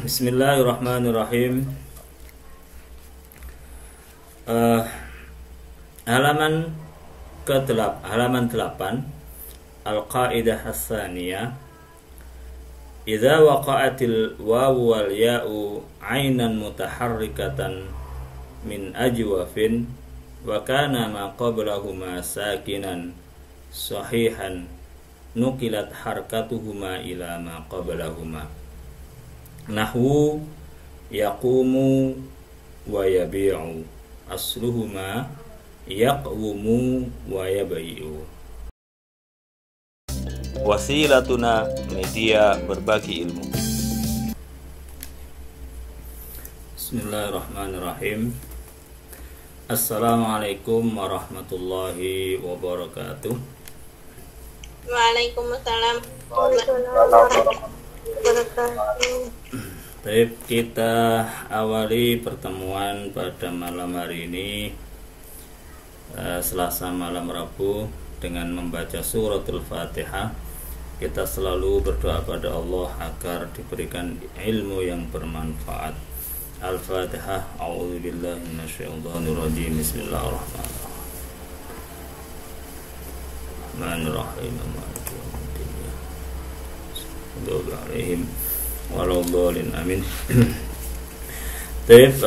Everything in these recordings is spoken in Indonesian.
Bismillahirrahmanirrahim. Halaman halaman 8 Al-Qaidah As-Tsaniyah. Idza waqa'atil wawu wal ya'u 'ainan mutaharrikatan min ajwafin wa kana ma qablahuma sakinan sahihan nukilat harkatuhuma ila ma qablahuma. Nahwu yaqumu wa yabi'u asluhuma yaqwumu wa yabi'u. Wasilatuna, media berbagi ilmu. Bismillahirrahmanirrahim. Assalamualaikum warahmatullahi wabarakatuh. Waalaikumsalam. Baik, kita awali pertemuan pada malam hari ini, Selasa malam Rabu, dengan membaca suratul Fatihah. Kita selalu berdoa pada Allah agar diberikan ilmu yang bermanfaat. Al-Fatihah. A'udzubillahi minasyaitonirrajim. Bismillahirrahmanirrahim. Bismillahirrahmanirrahim. Walauddallin, amin. Baik,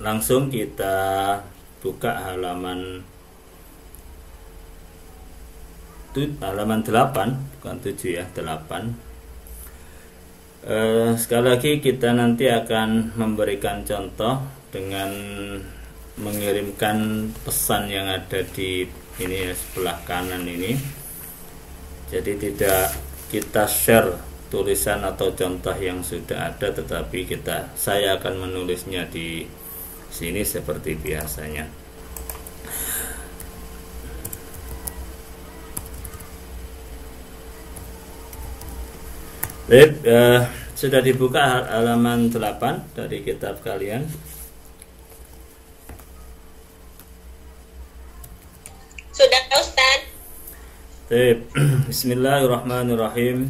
langsung kita buka halaman 8, bukan 7 ya, 8. Sekali lagi kita nanti akan memberikan contoh dengan mengirimkan pesan yang ada di ini ya, sebelah kanan ini. Jadi tidak kita share tulisan atau contoh yang sudah ada, tetapi saya akan menulisnya di sini seperti biasanya. Baik, sudah dibuka halaman 8 dari kitab kalian. Sudah, Ustaz. Baik, bismillahirrahmanirrahim.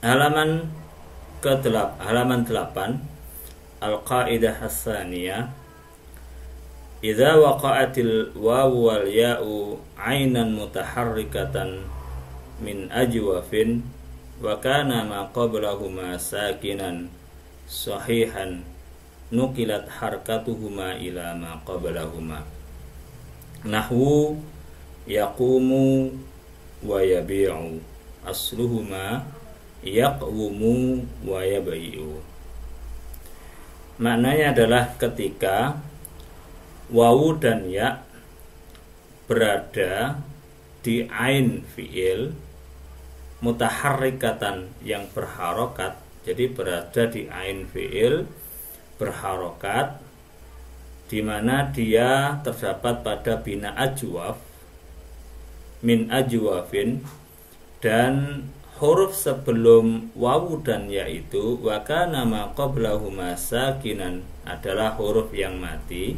Halaman 8 Al-Qaidah As-Tsaniyah. Idza waqa'atil wawu wal ya'u 'ainan mutaharrikatan min ajwafin wa kana ma qablahuma sakinan sahihan nukilat harkatuhuma ila ma qablahuma. Nahwu yaqumu wa yabi'u asluhuma yaqwumu wa yabi'u. Maknanya adalah ketika wawu dan ya berada di ain fi'il mutaharrikatan yang berharokat. Jadi berada di ain fi'il berharokat, di mana dia terdapat pada bina ajwaf, min ajwafin, dan huruf sebelum wawu dan ya itu wa kana ma qablahuma sakinan adalah huruf yang mati,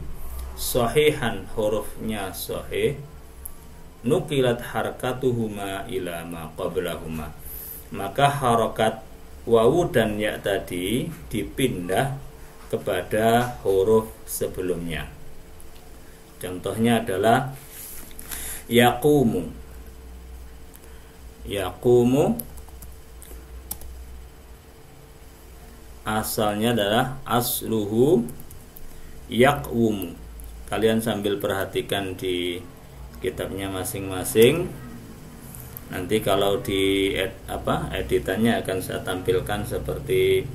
sahihan hurufnya sahih, nukilat harkatuhuma ila ma qablahuma, maka harokat wawu dan ya tadi dipindah kepada huruf sebelumnya. Contohnya adalah yaqumu. Yaqumu asalnya adalah asluhu yaqwumu. Kalian sambil perhatikan di kitabnya masing-masing. Nanti kalau di editannya akan saya tampilkan seperti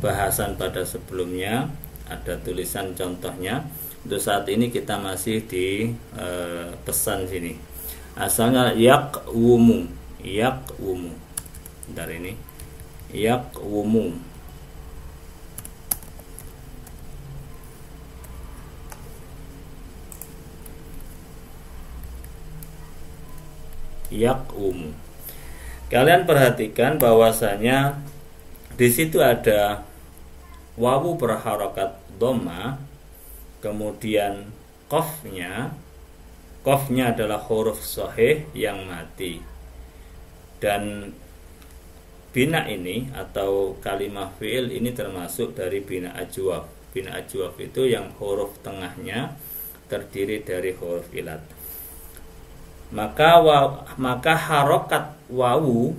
bahasan pada sebelumnya, ada tulisan contohnya. Untuk saat ini kita masih di pesan sini. Asalnya yaqwumu, yaqwumu. Dari ini yaqwumu. Yaqwumu. Kalian perhatikan bahwasanya di situ ada wawu berharokat dhamma, kemudian qafnya adalah huruf sahih yang mati. Dan bina ini atau kalimah fi'il ini termasuk dari bina ajwaf. Bina ajwaf itu yang huruf tengahnya terdiri dari huruf ilat. Maka harokat wawu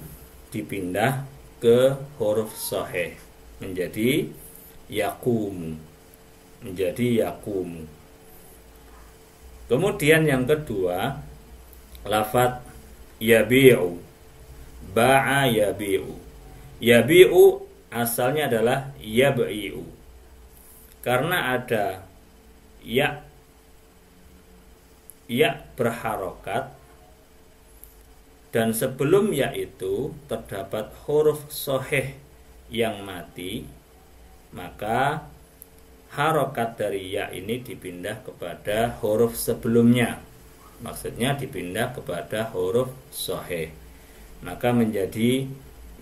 dipindah ke huruf sahih menjadi yaqumu. Kemudian yang kedua, lafadz yabi'u. Ba'a yabi'u. Yabi'u asalnya adalah yab'i'u. Karena ada ya berharokat, dan sebelum ya itu terdapat huruf sahih yang mati, maka harokat dari ya ini dipindah kepada huruf sebelumnya. Maksudnya dipindah kepada huruf sahih, maka menjadi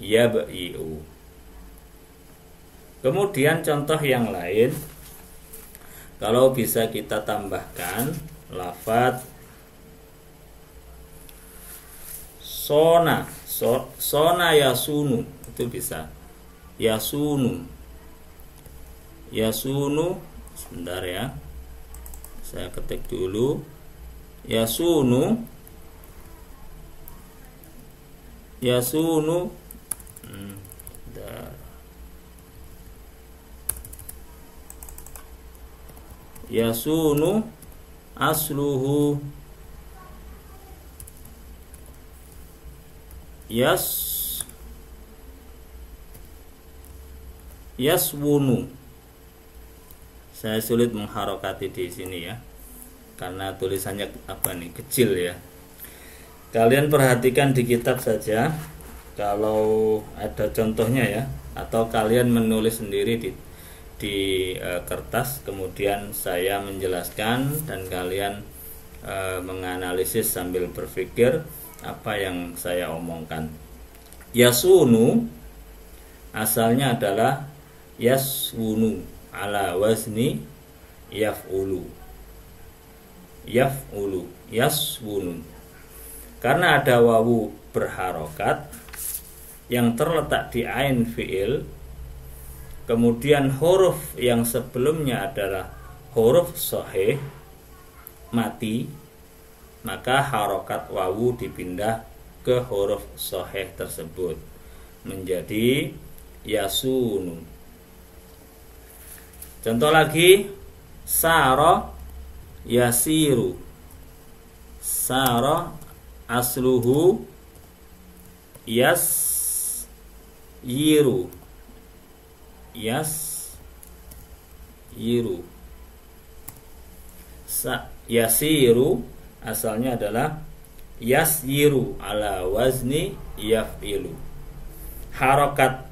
yab'i'u. Kemudian contoh yang lain, kalau bisa kita tambahkan lafadz sona yasunu, itu bisa yasunu. Sebentar ya, saya ketik dulu. Yasunu asluhu yaswunu. Saya sulit mengharokati di sini ya, karena tulisannya kecil ya. Kalian perhatikan di kitab saja kalau ada contohnya ya, atau kalian menulis sendiri di kertas, kemudian saya menjelaskan dan kalian menganalisis sambil berpikir apa yang saya omongkan. Yasunu asalnya adalah yaswunu ala wazni yaf'ulu, yaswunu. Karena ada wawu berharokat yang terletak di ain fi'il, kemudian huruf yang sebelumnya adalah huruf sahih mati, maka harokat wawu dipindah ke huruf sahih tersebut menjadi yasunu. Contoh lagi, sara yasiru. Sara asluhu yasyiru. Yasiru asalnya adalah yasyiru ala wazni yaf'ilu. Harokat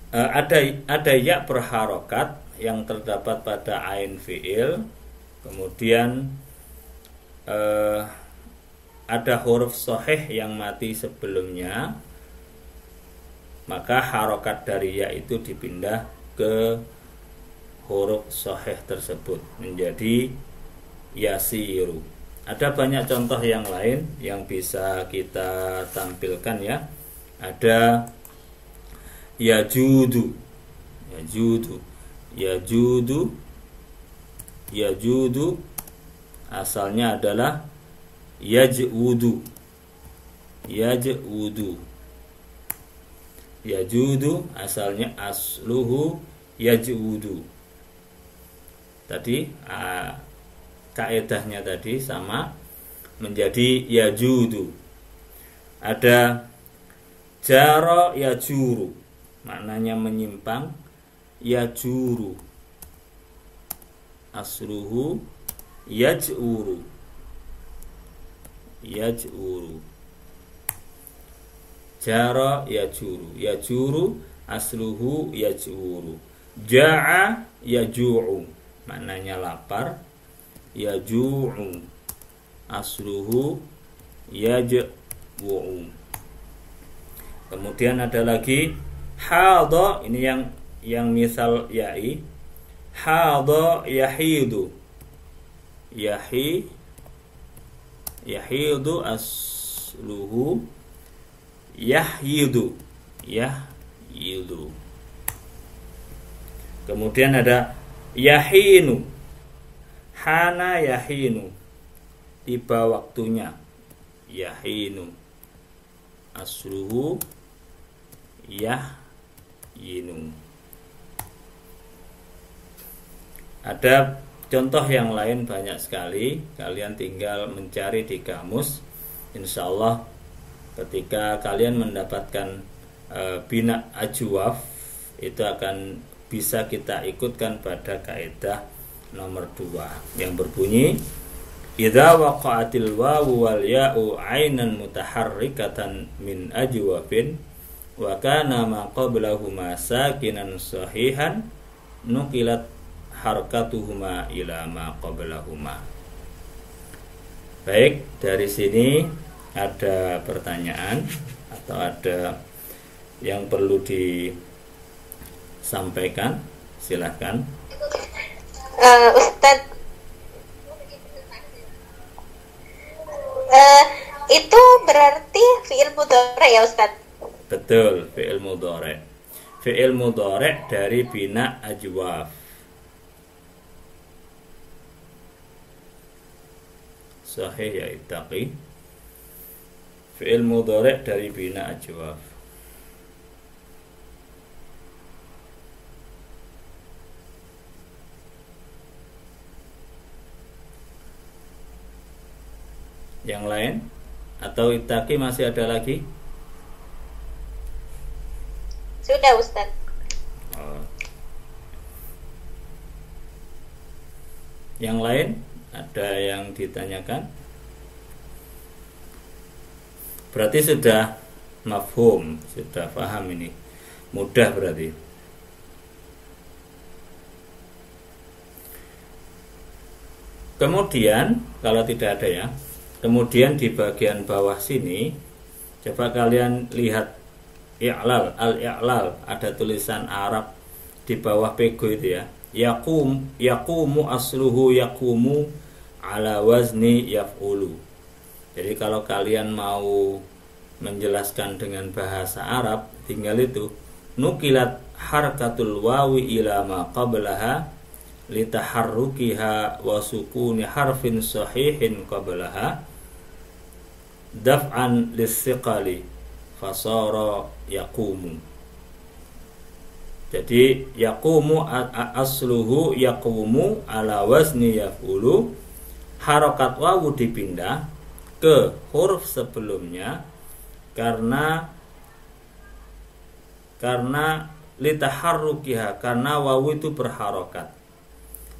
ada ya berharokat yang terdapat pada ain fi'il, kemudian ada huruf sahih yang mati sebelumnya, maka harokat dari ya itu dipindah ke huruf sahih tersebut menjadi yasiru. Ada banyak contoh yang lain yang bisa kita tampilkan ya. Ada yajudu asalnya adalah yaj'udu. Yajudu asalnya asluhu yaj'udu. Tadi kaedahnya tadi sama, menjadi yajudu. Ada jaro yajuru, maknanya menyimpang. Yajuru asluhu yaj'uru. Jara yajuru asluhu yaj'uru. Ja'a yaju'u, maknanya lapar. Yaju'u asluhu yaj'u. Kemudian ada lagi hadha, ini yang misal ya'i. Hadha yahidu. Yahidu asluhu yahyidu, yahyidu. Kemudian ada yahinu, hana yahinu, tiba waktunya, yahinu, asluhu yahyinu. Ada contoh yang lain banyak sekali, kalian tinggal mencari di kamus. Insya Allah ketika kalian mendapatkan bina ajwaf, itu akan bisa kita ikutkan pada kaidah nomor 2 yang berbunyi idza waqa'atil wawu wal ya'u 'ainan mutaharrikatan min ajwafin wa kana ma qablahuma sakinan sahihan nuqilat harakatuhuma ila ma qablahuma. Baik, dari sini ada pertanyaan atau ada yang perlu disampaikan, silahkan. Ustadz, itu berarti fi'il mudhari ya Ustadz? Betul, fi'il mudhari. Fi'il mudhari dari bina ajwaf. Sahih ya ittaqi. Fi'il mudhari dari bina ajwaf. Yang lain? Atau ittaqi masih ada lagi? Sudah Ustadz. Oh. Yang lain? Ada yang ditanyakan? Berarti sudah mafhum, sudah paham ini. Mudah berarti. Kemudian, kalau tidak ada ya, kemudian di bagian bawah sini, coba kalian lihat i'lal, al-i'lal, ada tulisan Arab di bawah pego itu ya. Yaqumu asluhu yaqumu ala wazni yaf'ulu. Jadi kalau kalian mau menjelaskan dengan bahasa Arab, tinggal itu nukilat harkatul wawi ila ma qablaha litaharrukiha wa sukuni harfin sahihin qablaha daf'an lis-siqali fasara yaqumu. Jadi yaqumu asluhu yaqumu ala wazni yaf'ulu, harokat wawu dipindah ke huruf sebelumnya karena litaharrukiha, karena wawu itu berharokat,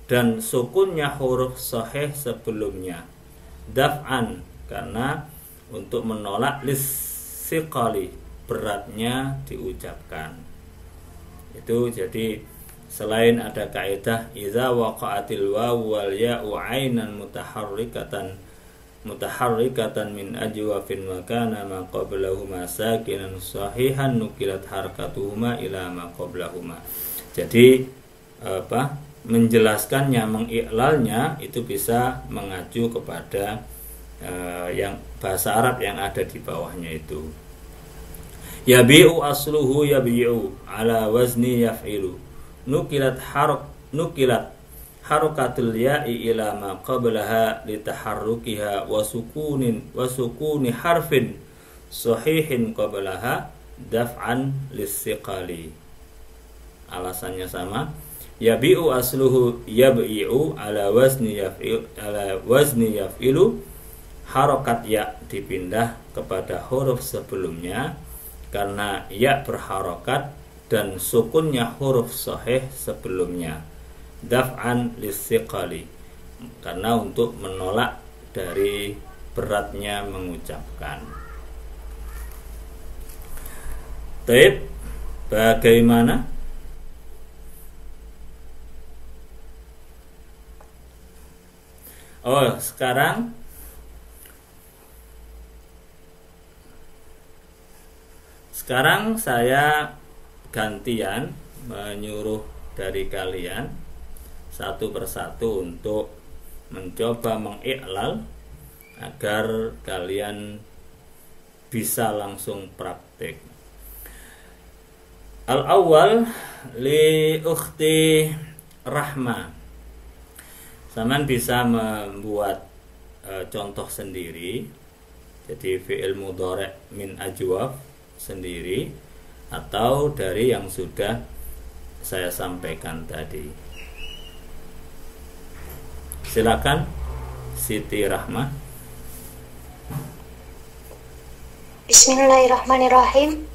dan sukunnya huruf sahih sebelumnya, daf'an karena untuk menolak lis-siqali, beratnya diucapkan. Itu jadi selain ada kaidah idza waqa'atil wawu wal ya'u 'ainan mutaharrikatan min ajwafin wa kana ma qablahuma sakinan sahihan nukilat harakatuhuma ila ma qablahuma. Jadi menjelaskannya, mengiklalnya itu bisa mengacu kepada yang bahasa Arab yang ada di bawahnya itu. Yabi'u asluhu yabi'u ala wazni yaf'ilu nukilat harokatul ya'i ila ma qablaha litaharrukiha wa sukuni harfin sahihin qablaha daf'an lis-siqali. Alasannya sama. Yabi'u asluhu yabi'u ala wazni yaf'ilu, harokat ya dipindah kepada huruf sebelumnya karena ya berharokat dan sukunnya huruf sahih sebelumnya, daf'an lis-siqali, karena untuk menolak dari beratnya mengucapkan. Taib, bagaimana? Oh, sekarang saya gantian menyuruh dari kalian satu persatu untuk mencoba mengiklal agar kalian bisa langsung praktek. Al-awwal li ukhti Rahma. Saman bisa membuat contoh sendiri. Jadi fi'il mudhari' min ajwaf sendiri atau dari yang sudah saya sampaikan tadi. Silakan Siti Rahma. Bismillahirrahmanirrahim.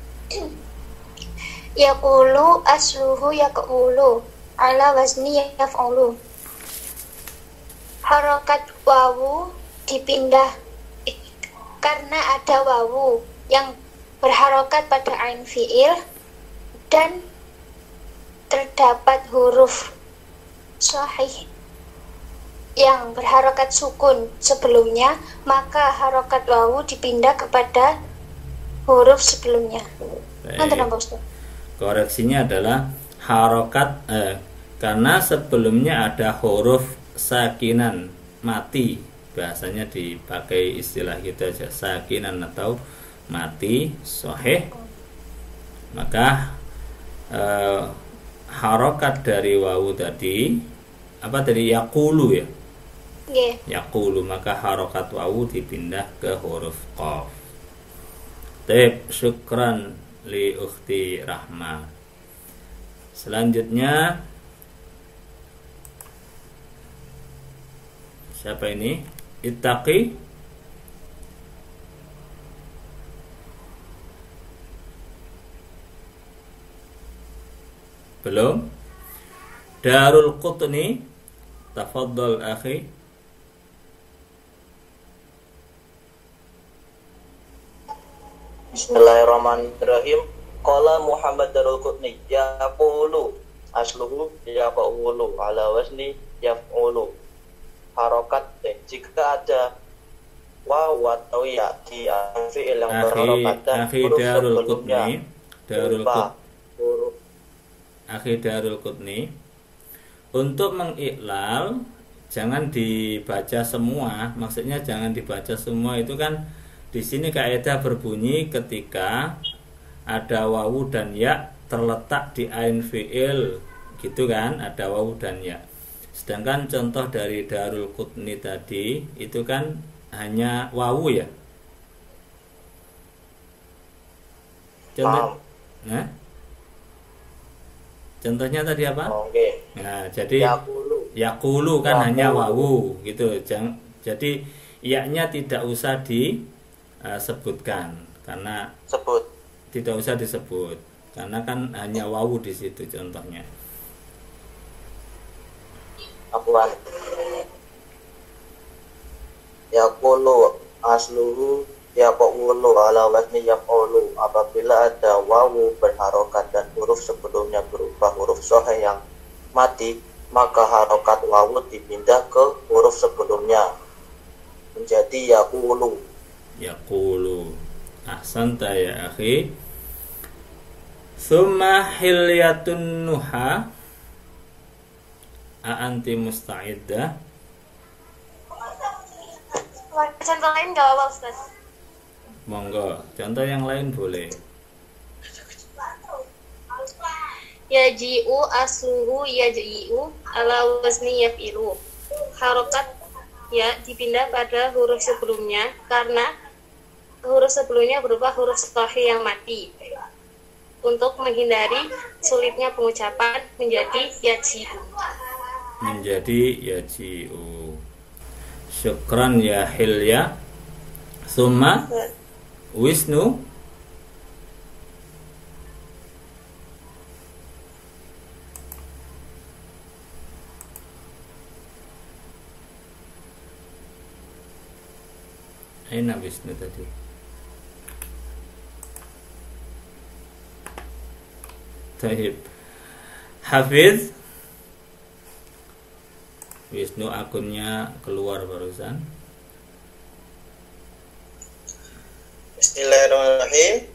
Yaqulu asluhu yaqulu ala wazni yaf'ulu. Harokat wawu dipindah karena ada wawu yang berharokat pada ain fi'il dan terdapat huruf sahih yang berharokat sukun sebelumnya, maka harokat wawu dipindah kepada huruf sebelumnya. Koreksinya adalah harokat karena sebelumnya ada huruf sakinan mati, bahasanya dipakai istilah kita aja, sakinan atau mati sahih, maka harokat dari wawu tadi apa tadi, yaqulu ya, yaqulu, maka harokat wawu dipindah ke huruf qaf. Tep, syukran li ukhti Rahma. Selanjutnya siapa ini? Ittaqi. Belum. Darul Qutni. Tafaddal akhi. Bismillahirrahmanirrahim. Qala Muhammad Darul Qutni yaqulu asluhu yaqulu ala wazni yaf'ulu. Harokat jika ada waw atau ya di fi'il yang berharokat dan huruf sebelumnya Darul Qutni, untuk mengiklal jangan dibaca semua. Maksudnya jangan dibaca semua itu kan di sini kaidah berbunyi ketika ada wawu dan ya terletak di ain fi'il, gitu kan, ada wawu dan ya. Sedangkan contoh dari Darul Qutni tadi itu kan hanya wawu ya. Contoh, contohnya tadi apa? Nah, jadi yaqulu kan hanya wawu gitu. Jadi iya-nya tidak usah disebutkan karena tidak usah disebut karena kan hanya wawu di situ contohnya. Yaqulu asluhu yaqulu ala wazni yaqulu. Apabila ada wawu berharokat dan huruf sebelumnya berubah huruf sahih yang mati, maka harokat wawu dipindah ke huruf sebelumnya menjadi yaqulu. Yaqulu. Ahsanta ya akhi. Summa hilyatun nuha. Anti musta'iddah? Contoh lain gak apa-apa Ustaz? Monggo, contoh yang lain boleh. Yaji'u asluhu yaji'u ala wazni yaf'ilu. Harokat ya dipindah pada huruf sebelumnya karena huruf sebelumnya berubah huruf sahih yang mati. Untuk menghindari sulitnya pengucapan menjadi yaji'u. Syukran ya Hilya. Summa Wisnu. Aina Wisnu tadi? Taib. Hafiz. Wisnu akunnya keluar barusan. Bismillahirrahmanirrahim.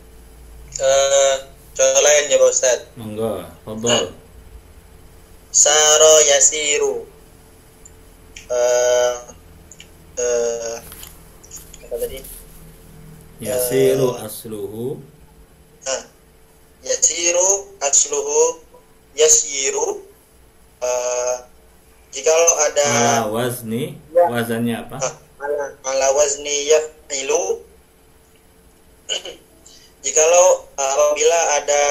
Contoh lain ya Pak Ustaz. Monggo, fadhol. Saro yasiru. Apa tadi? Yasiru asluhu. Nah, yasiru asluhu yasiru. Jikalau ada Ala wazni, wazannya apa? ala wazni yaf'ilu. Jikalau apabila ada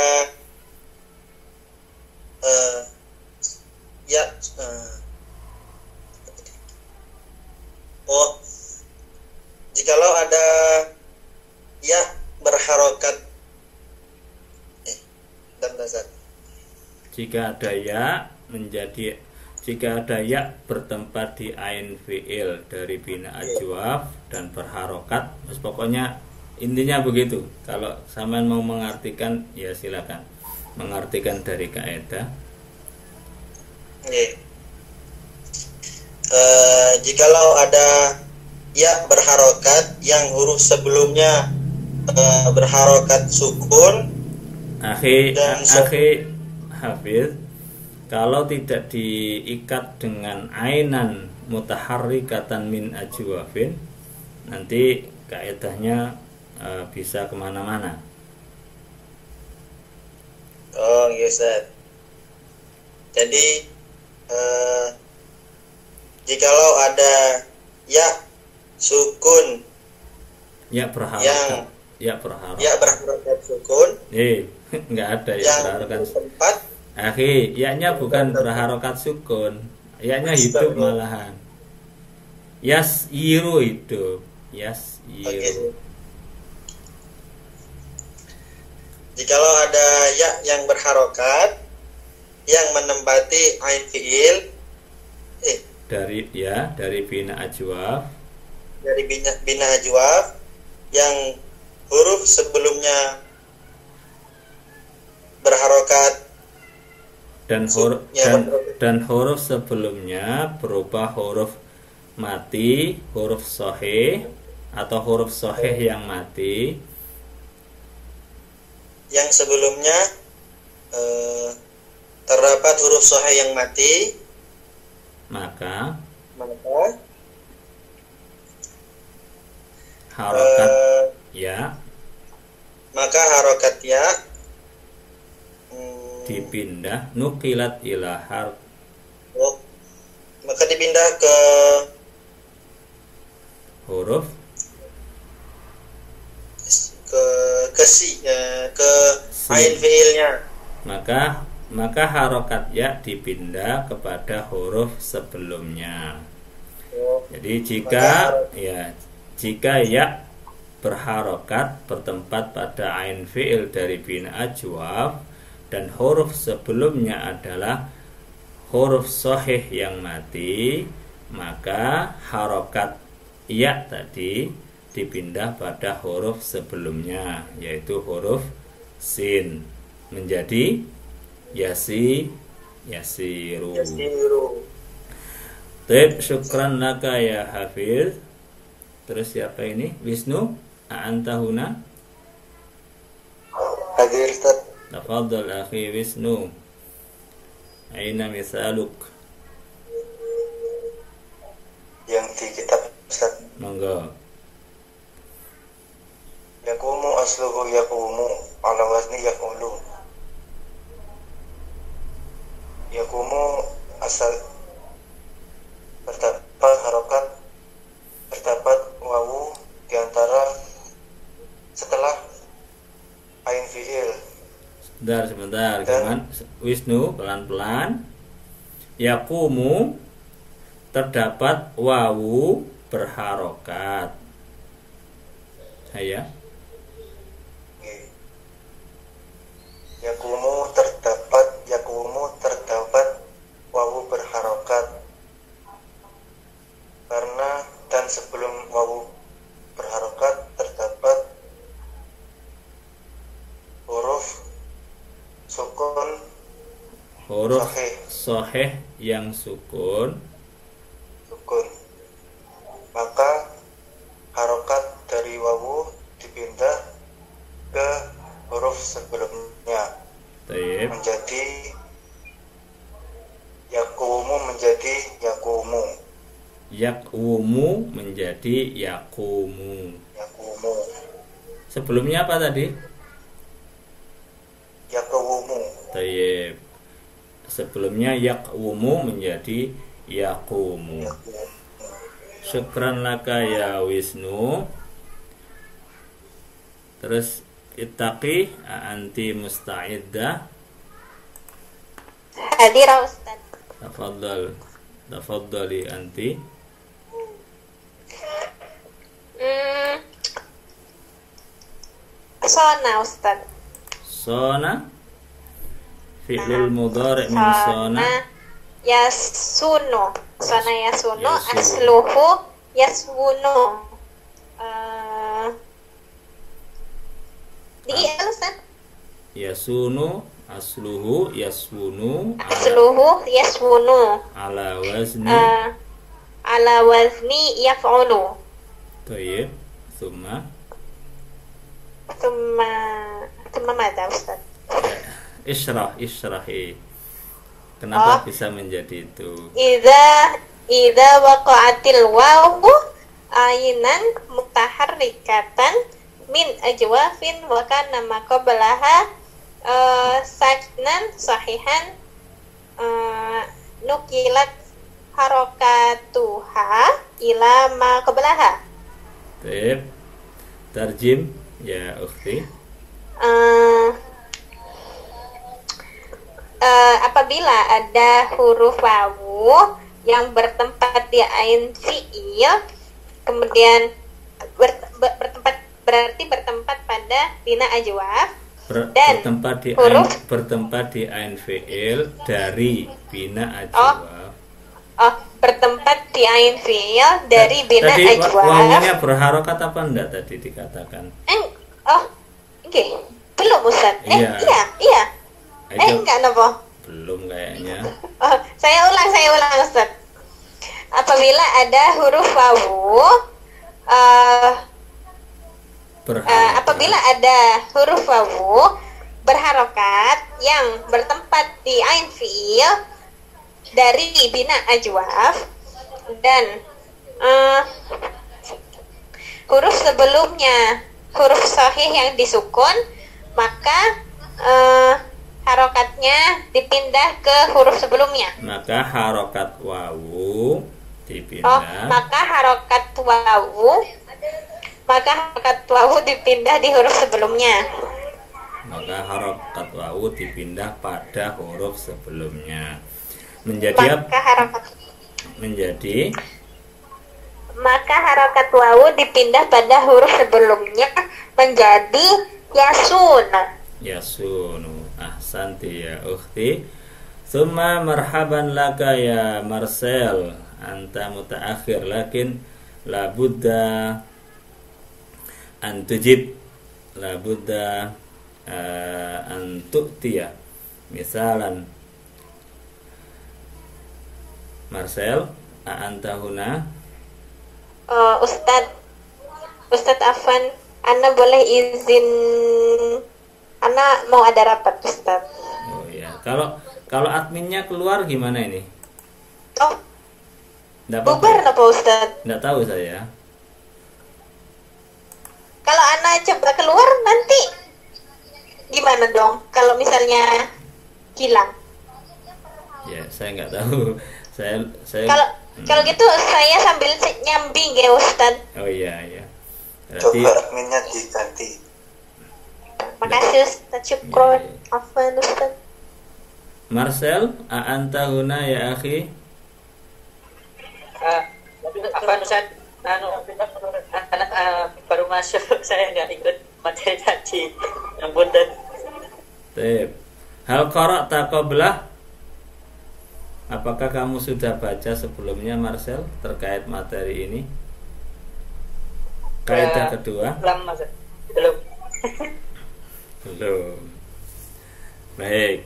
jikalau ada ya berharokat dan dasar. Jika ada ya bertempat di ain fi'il dari bina ajwaf dan berharokat, pokoknya intinya begitu. Kalau sampean mau mengartikan, ya silakan mengartikan dari kaidah. Jikalau ada ya berharokat yang huruf sebelumnya berharokat sukun, akhi Hafiz, kalau tidak diikat dengan ainan mutaharrikatan min ajwafin, nanti kaidahnya bisa kemana-mana. Oh iya Ustaz. Jadi jikalau ada ya sukun, ya berharokat, ya berharokat sukun, nggak ada ya berharokat tempat. Akhi, ya-nya bukan berharokat sukun, ya-nya hidup malahan. Yasiru hidup, yasiru. Jikalau ada ya yang berharokat yang menempati ain fi'il dari bina ajwaf, yang huruf sebelumnya berharokat dan huruf sebelumnya berubah huruf mati, huruf sahih atau huruf sahih yang mati, yang sebelumnya terdapat huruf sahih yang mati, maka harokat ya dipindah nukilat ila harf. Maka dipindah ke huruf ke ain fiilnya. Maka harokat ya dipindah kepada huruf sebelumnya. Jadi jika ya berharokat bertempat pada ain fiil dari bina ajwaf dan huruf sebelumnya adalah huruf sahih yang mati, maka harokat ya tadi dipindah pada huruf sebelumnya, yaitu huruf sin, menjadi yasiru. Taib, syukran laka ya Hafiz. Terus siapa ini? Wisnu, a'anta huna? Hadir Ustaz. Tafadhal akhi Wisnu. Aina misaluk? Yang di kitab Ustaz. Monggo. Yakumu asluhu yakumu ala wazni yakulu. Yakumu asal terdapat harokat, terdapat wawu di antara setelah ain fiil. Sebentar, jangan Wisnu, pelan-pelan. Yakumu terdapat wawu berharokat. Saya. Yakumu terdapat wawu berharokat. Karena dan sebelum wawu berharokat terdapat huruf sukun, huruf sahih yang sukun, maka harokat dari wawu dipindah ke huruf sebelumnya. Taib. Menjadi yakumu menjadi yakumu. Yakumu menjadi yakumu. Sebelumnya apa tadi? Yakumu. Tayyib. Sebelumnya yaqwumu menjadi yaqumu. Syukran laka ya Wisnu. Terus ittaqi anti musta'iddah. Hadirah Ustaz. Tafadhali anti. Sona Ustaz. Sona fi'lul mudhari' min sona yasunu. Sona yasunu Yasunu. asluhu yaswunu. Ustaz. yasunu asluhu yaswunu Asluhu yaswunu. ala wazni Ala wazni yaf'ulu. tayyib summa Thumma mada Ustaz? Israhi. Kenapa bisa menjadi itu? Idza waqa'atil wawu ainan mutaharrikatan min ajwafin wa kana ma qablaha sakinan sahihan nukilat harakatuha ila ma qablaha. Tayyib. Tarjim ya ukhti. Apabila ada huruf wawu yang bertempat di ain fi'il, kemudian bertempat pada bina ajwaf, dan bertempat di ain fi'il dari bina ajwaf. Bertempat di ain fi'il dari bina tadi ajwaf. wawunya berharokat apa enggak tadi dikatakan? Belum Ustaz. Iya. Iya. Ayo, Enggak napa? belum kayaknya. Saya ulang Ustaz. Apabila ada huruf wawu apabila ada huruf wawu berharokat yang bertempat di ain fi'il dari bina ajwaf, dan huruf sebelumnya huruf sahih yang disukun, maka harokatnya dipindah ke huruf sebelumnya. Maka harokat wawu dipindah. Maka harokat wawu dipindah di huruf sebelumnya. Maka harokat wawu dipindah pada huruf sebelumnya. Menjadi Maka harokat wawu dipindah pada huruf sebelumnya menjadi yasunu. Ahsanti ya ukhti. Summa marhaban laka ya Marcel. Anta mutaakhir lakin labudda an tujib, labudda an tu'tiya. Misalan Marcel, anta huna? Ustadz Afan, Ana boleh izin, Ana mau ada rapat Ustadz. Oh ya, kalau adminnya keluar gimana ini? Bubar apa Ustadz? Nggak tahu saya. Kalau Ana coba keluar nanti gimana dong? Kalau misalnya hilang? Ya, saya nggak tahu. Saya Kalau gitu saya sambil nyambing ya Ustadz. Oh iya. Berarti Coba adminnya diganti. Makasih Ustadz, syukron. Afwan Ustadz. Marcel, anta huna ya akhi? Afwan Ustadz, baru masuk, saya nggak ikut materi tadi. Ampun dan. Baik. Hal qara'ta qablah? Apakah kamu sudah baca sebelumnya Marcel terkait materi ini? Kaidah kedua? Belum. Belum. Baik.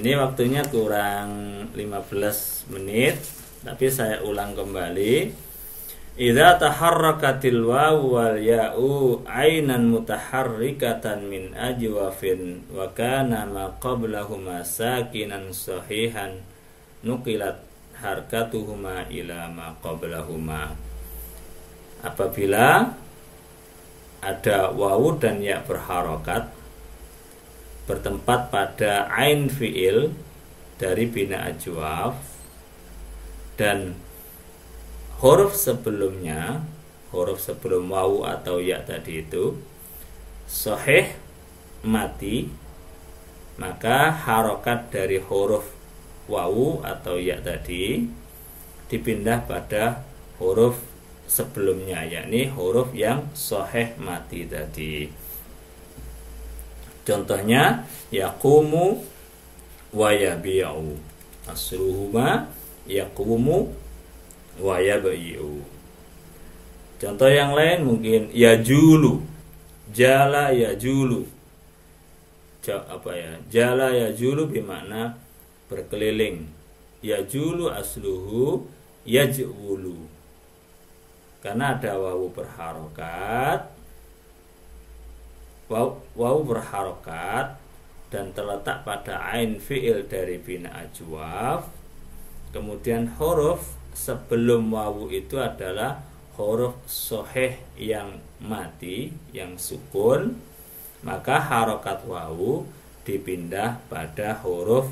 Ini waktunya kurang 15 menit, tapi saya ulang kembali. Idza taharrakatil wawu wal ya'u ainan mutaharrikatan min ajwafin wa kana ma qablahuma sakinan sahihan nuqilat harkatuhuma ila ma qablahuma. Apabila ada wawu dan ya berharokat bertempat pada ain fi'il dari bina ajwaf, dan huruf sebelum wawu atau ya tadi itu sahih mati, maka harokat dari huruf wawu atau ya tadi dipindah pada huruf sebelumnya, yakni huruf yang sahih mati tadi. Contohnya yaqumu wa yabi'u, asluhuma yaqumu wa yabi'u. Contoh yang lain mungkin yajulu, jala yajulu. Jala yajulu bermakna berkeliling. Yajulu asluhu yaj'ulu. Karena ada wawu berharokat, wawu berharokat dan terletak pada ain fi'il dari bina ajwaf. Kemudian huruf sebelum wawu itu adalah huruf sahih yang mati, yang sukun, maka harokat wawu dipindah pada huruf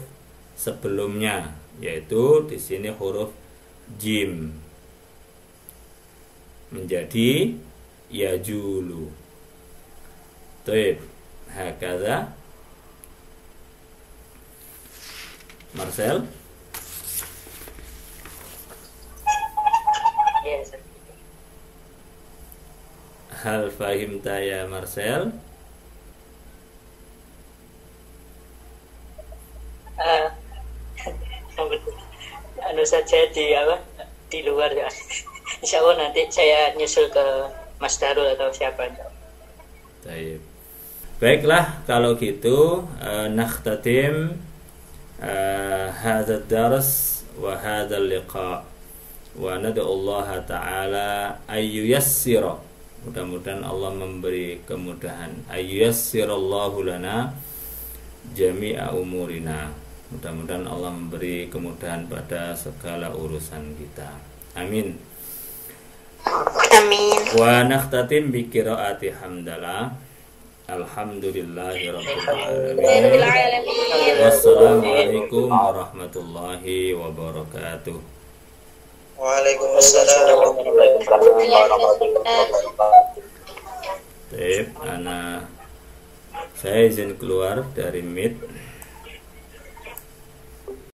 sebelumnya, yaitu di sini huruf jim, menjadi yajulu. Baik, hakadha. Marcel? Yes. Hal fahimta ya Marcel? Anu saja di luar ya. Insya Allah nanti saya nyusul ke Mas Darul atau siapa. Baik. Baiklah kalau gitu nakhtatim hadha ad-dars wa hadha al-liqa wa nad'u Allah ta'ala ayyuyassira, mudah-mudahan Allah memberi kemudahan, ayyuyassirallahu lana jami'a umurina, mudah-mudahan Allah memberi kemudahan pada segala urusan kita, amin. Amin. Wa nakhtatim bi qiraati hamdalah. Alhamdulillahirabbil alamin. Wassalamualaikum warahmatullahi wabarakatuh. Waalaikumsalam warahmatullahi wabarakatuh. Saya izin keluar dari Meet.